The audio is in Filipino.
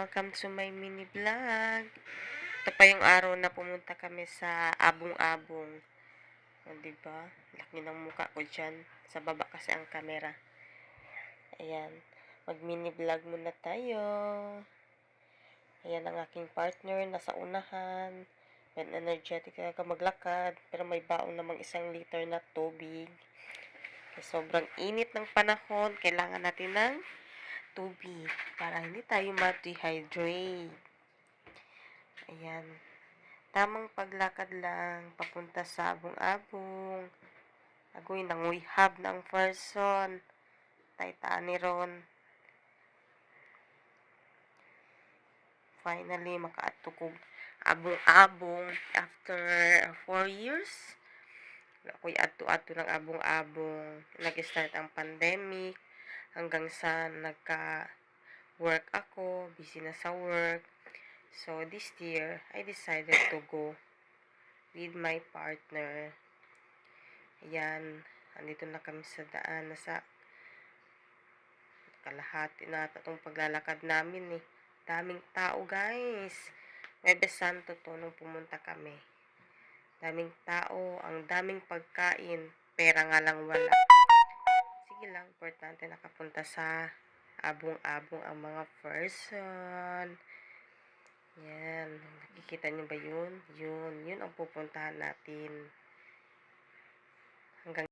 welcome to my mini vlog. Ito pa yung araw na pumunta kami sa Abong-Abong. O, diba? Laki ng mukha ko dyan. Sa baba kasi ang camera. Ayan. Mag-mini vlog muna tayo. Ayan ang aking partner. Nasa unahan. And energetic ka maglakad. Pero may baon namang 1 liter na tubig. Kasi sobrang init ng panahon. Kailangan natin ng tubig para hindi tayo ma-dehydrate. Ayan. Tamang paglakad lang papunta sa Abong-Abong. Agoy nanguyhab ng person. Taytani ron. Finally, makaadto kog Abong-Abong after 4 years. Ako'y adto-adto ng Abong-Abong. Nag-start ang pandemic. Hanggang sa nagka-work ako, busy na sa work. So, this year, I decided to go with my partner. Ayan, andito na kami sa daan. Nasa kalahati na itong paglalakad namin eh. Daming tao, guys. Huwebes Santo to nung pumunta kami. Daming tao, ang daming pagkain. Pera nga lang wala. Sige lang, importante nakapunta sa Abong-Abong ang mga person. Yan. Nakikita niyo ba yun? Yun ang pupuntahan natin. Hanggang